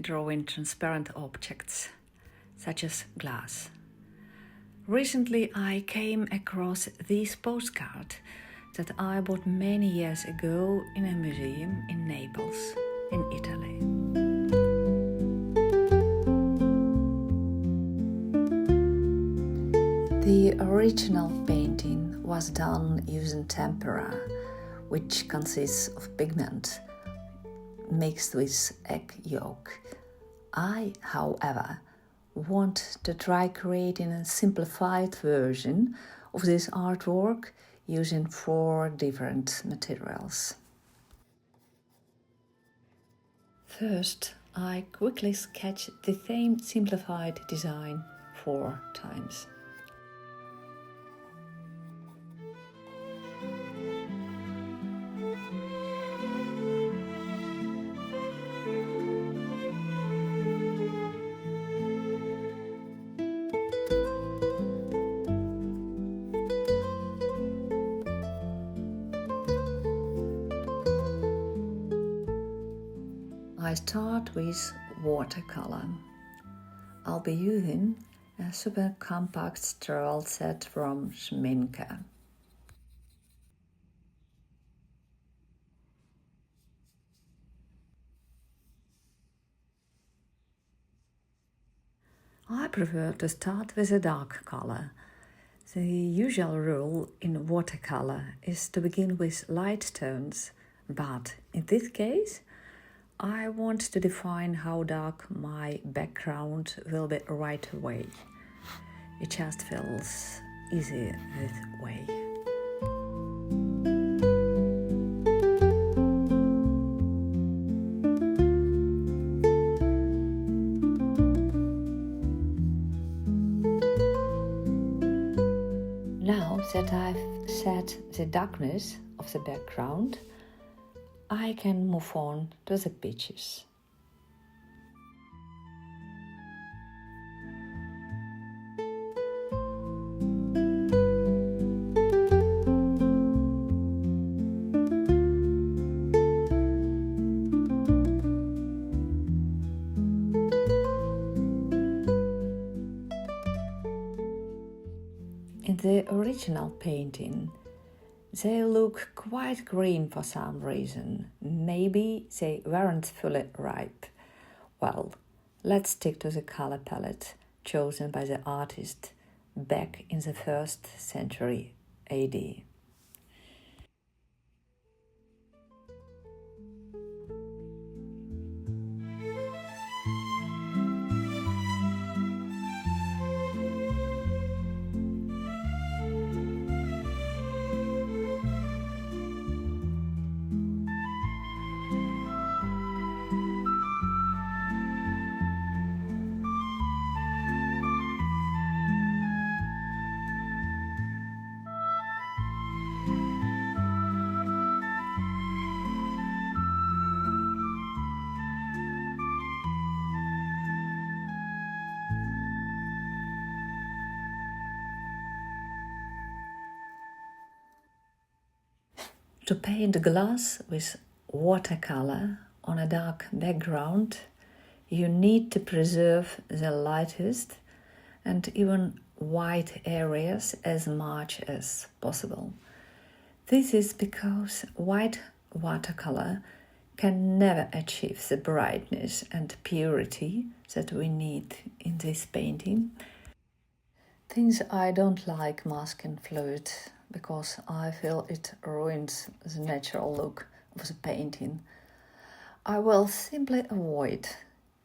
drawing transparent objects, such as glass. Recently I came across this postcard that I bought many years ago in a museum in Naples, in Italy. The original painting was done using tempera, which consists of pigment mixed with egg yolk. I, however, want to try creating a simplified version of this artwork using 4 different materials. First, I quickly sketch the same simplified design 4 times. I start with watercolor. I'll be using a super compact travel set from Schmincke. I prefer to start with a dark color. The usual rule in watercolor is to begin with light tones, but in this case, I want to define how dark my background will be right away. It just feels easy this way. Now that I've set the darkness of the background, I can move on to the pictures. In the original painting, they look quite green for some reason. Maybe they weren't fully ripe. Well, let's stick to the color palette chosen by the artist back in the 1st century AD. To paint glass with watercolor on a dark background, you need to preserve the lightest and even white areas as much as possible. This is because white watercolor can never achieve the brightness and purity that we need in this painting. Things I don't like masking fluid because I feel it ruins the natural look of the painting. I will simply avoid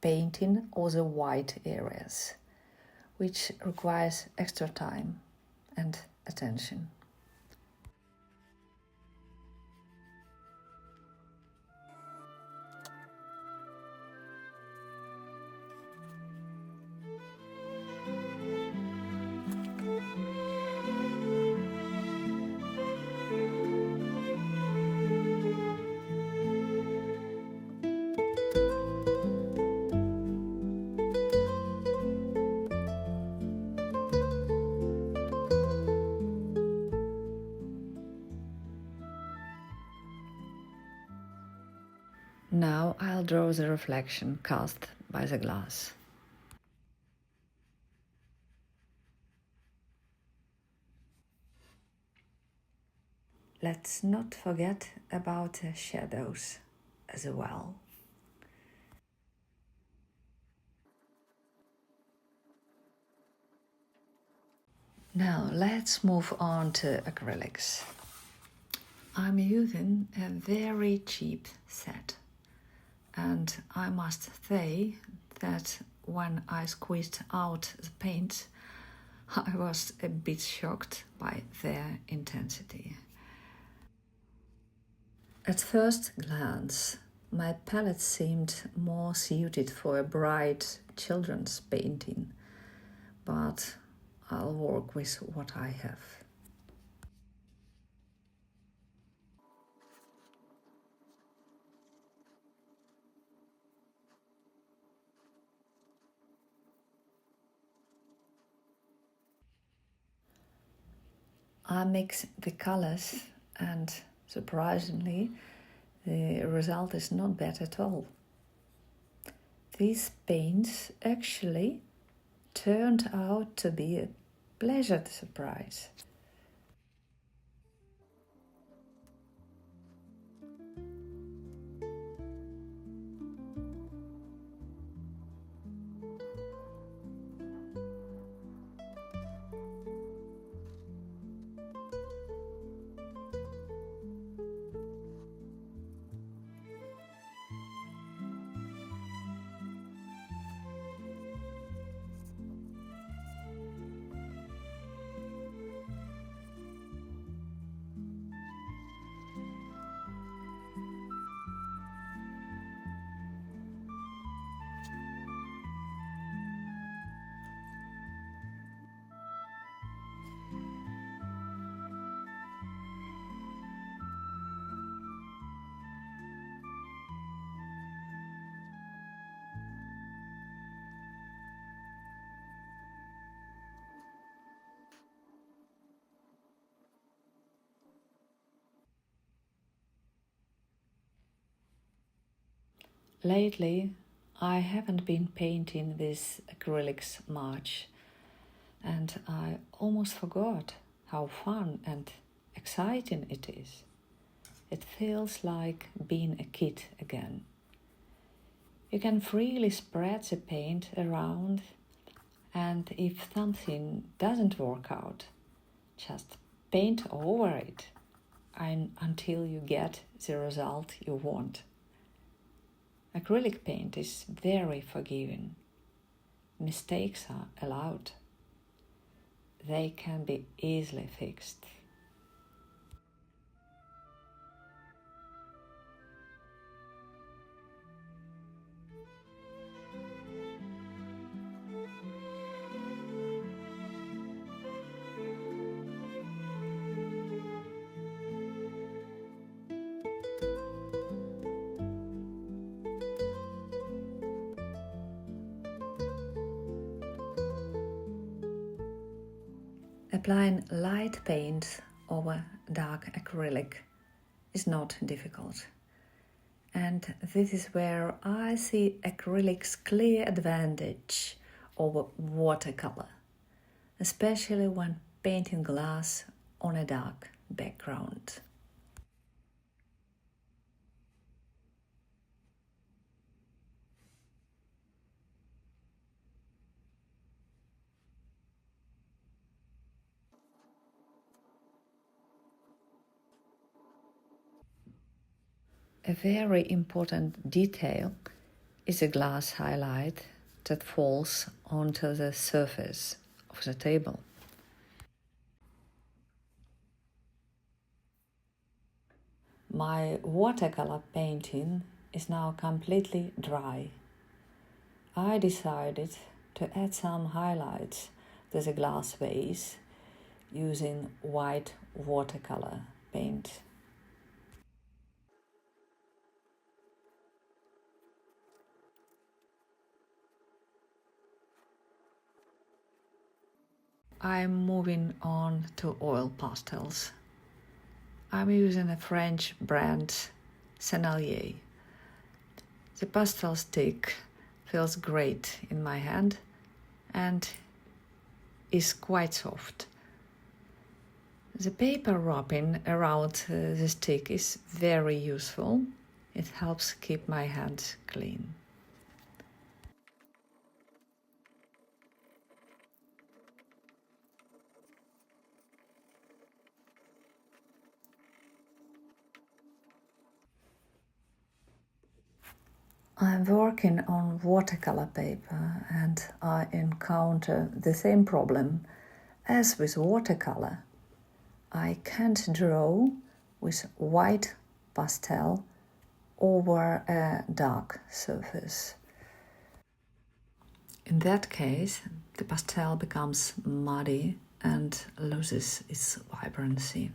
painting all the white areas, which requires extra time and attention. Now I'll draw the reflection cast by the glass. Let's not forget about the shadows as well. Now let's move on to acrylics. I'm using a very cheap set, and I must say that when I squeezed out the paint, I was a bit shocked by their intensity. At first glance, my palette seemed more suited for a bright children's painting, but I'll work with what I have. I mix the colors and surprisingly, the result is not bad at all. These paints actually turned out to be a pleasant surprise. Lately, I haven't been painting with acrylics much, and I almost forgot how fun and exciting it is. It feels like being a kid again. You can freely spread the paint around, and if something doesn't work out, just paint over it until you get the result you want. Acrylic paint is very forgiving. Mistakes are allowed. They can be easily fixed. Applying light paint over dark acrylic is not difficult. And this is where I see acrylic's clear advantage over watercolor, especially when painting glass on a dark background. A very important detail is a glass highlight that falls onto the surface of the table. My watercolor painting is now completely dry. I decided to add some highlights to the glass vase using white watercolor paint. I'm moving on to oil pastels. I'm using a French brand, Sennelier. The pastel stick feels great in my hand and is quite soft. The paper wrapping around the stick is very useful. It helps keep my hands clean. I'm working on watercolor paper and I encounter the same problem as with watercolor. I can't draw with white pastel over a dark surface. In that case, the pastel becomes muddy and loses its vibrancy.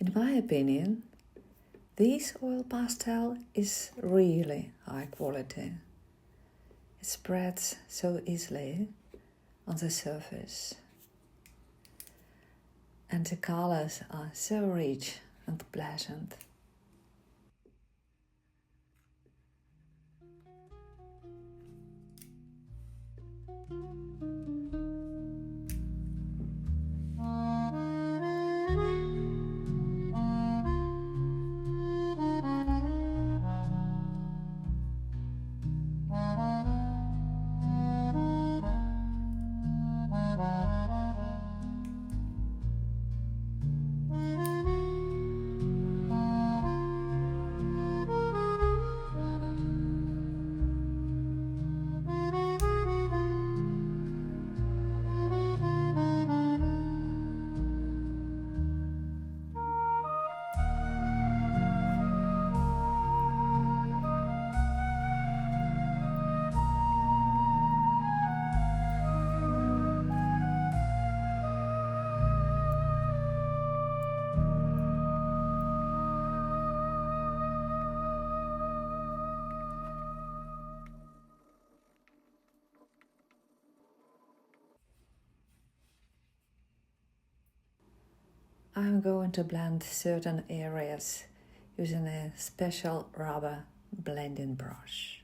In my opinion, this oil pastel is really high quality. It spreads so easily on the surface. And the colors are so rich and pleasant. I'm going to blend certain areas using a special rubber blending brush.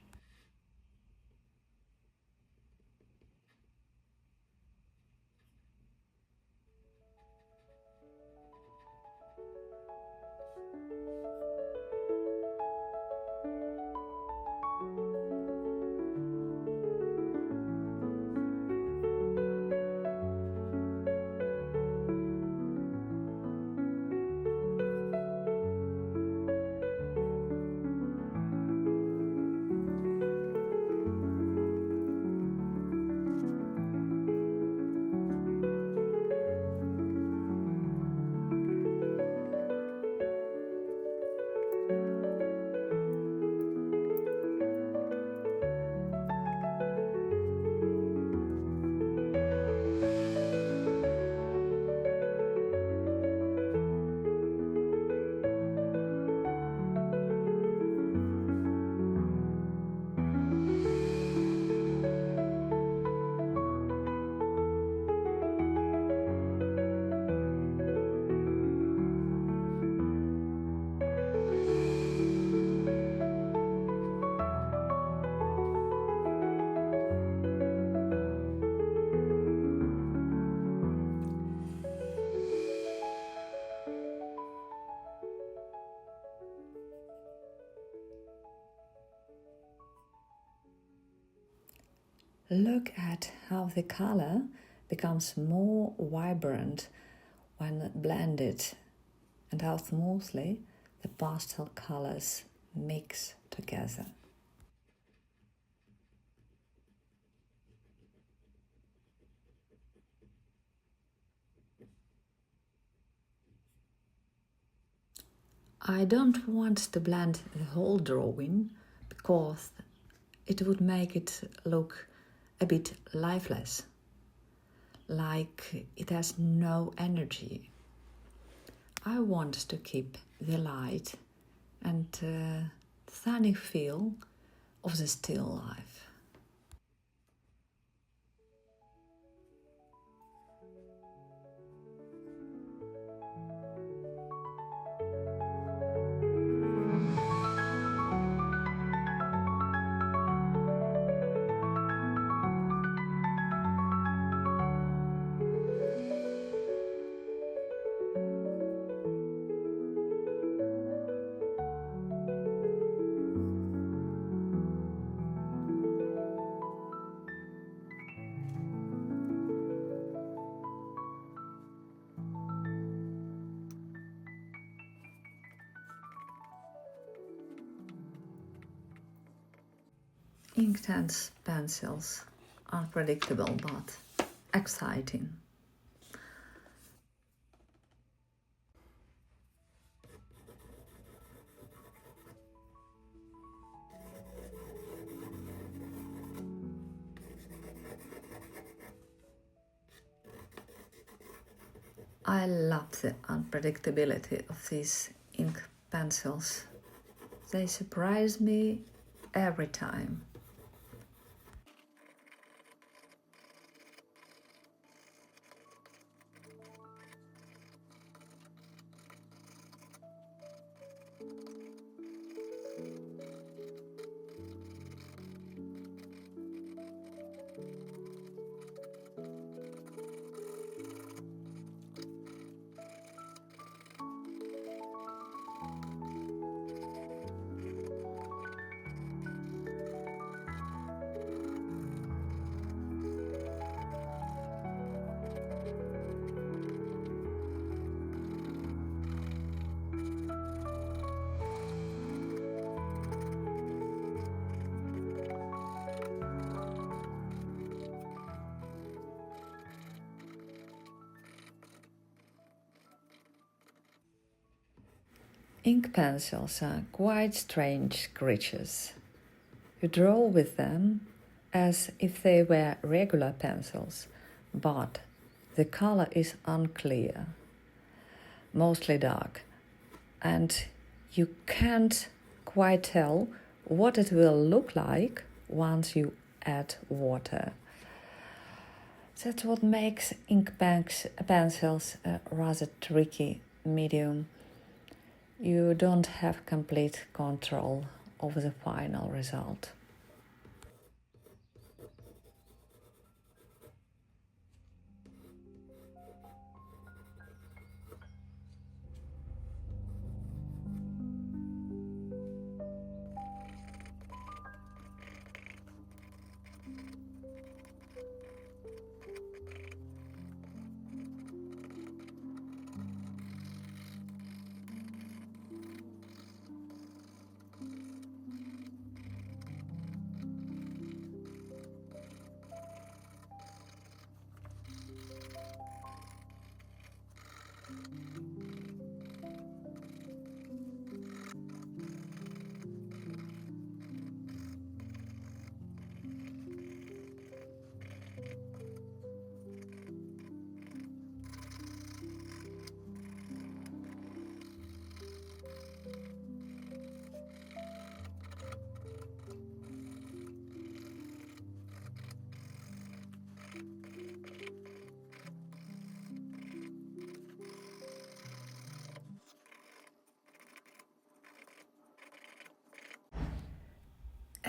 Look at how the color becomes more vibrant when blended and how smoothly the pastel colors mix together. I don't want to blend the whole drawing because it would make it look a bit lifeless. like it has no energy. I want to keep the light and tiny feel of the still life. Inktense pencils, unpredictable but exciting. I love the unpredictability of these ink pencils. They surprise me every time. Ink pencils are quite strange creatures. You draw with them as if they were regular pencils, but the color is unclear, mostly dark, and you can't quite tell what it will look like once you add water. That's what makes ink pencils a rather tricky medium. You don't have complete control over the final result.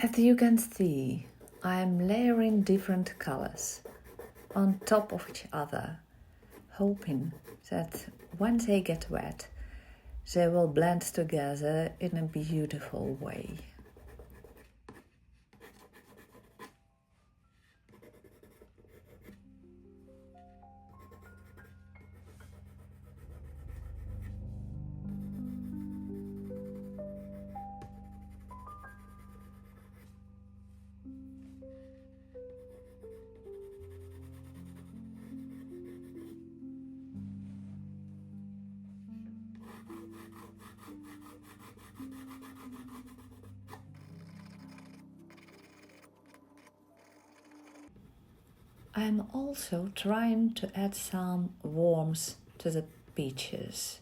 As you can see, I am layering different colors on top of each other, hoping that when they get wet, they will blend together in a beautiful way. I'm also trying to add some warmth to the peaches.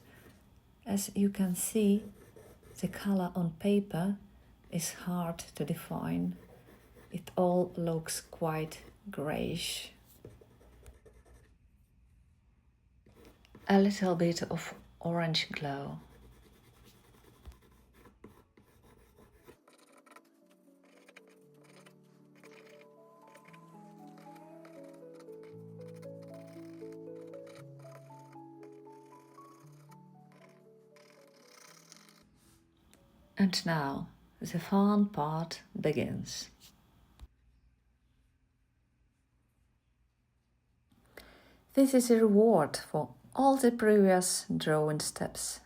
As you can see, the color on paper is hard to define. It all looks quite greyish. A little bit of orange glow. And now the fun part begins. This is a reward for all the previous drawing steps.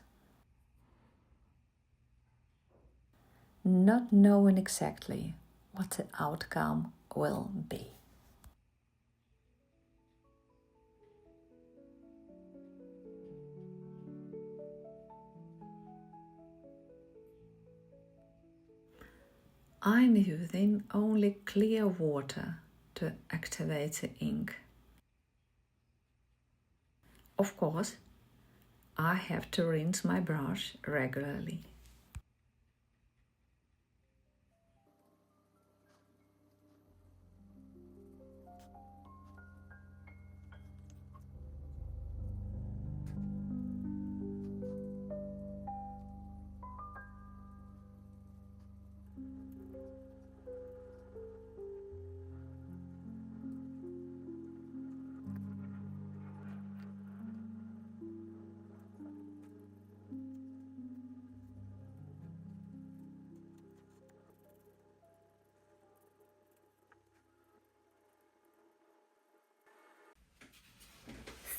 Not knowing exactly what the outcome will be. I'm using only clear water to activate the ink. Of course, I have to rinse my brush regularly.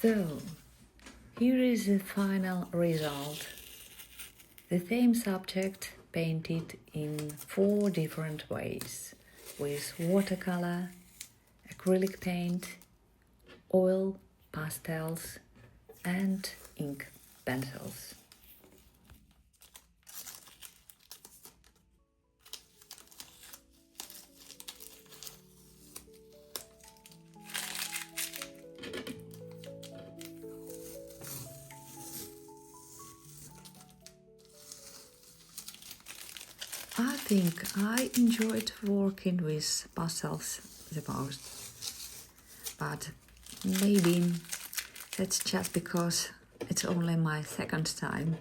So, here is the final result. The same subject painted in 4 different ways, with watercolor, acrylic paint, oil, pastels and ink pencils. I think I enjoyed working with pastels the most, but maybe that's just because it's only my second time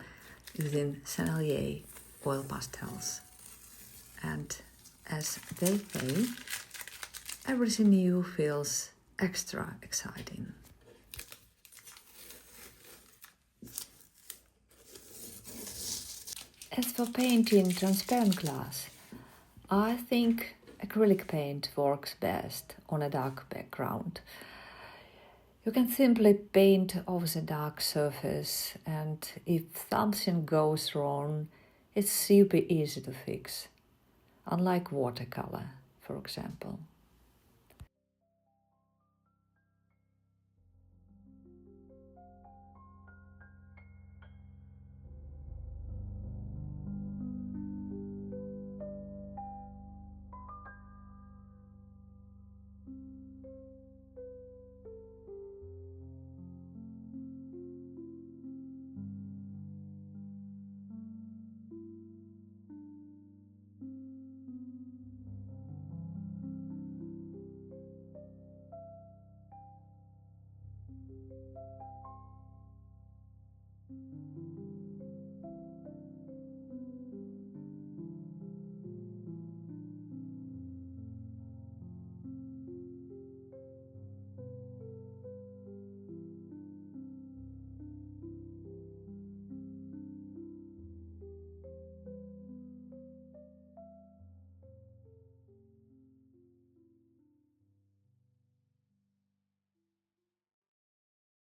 using Sennelier oil pastels. And as they say, everything new feels extra exciting. As for painting transparent glass, I think acrylic paint works best on a dark background. You can simply paint over the dark surface, and if something goes wrong, it's super easy to fix, unlike watercolor, for example.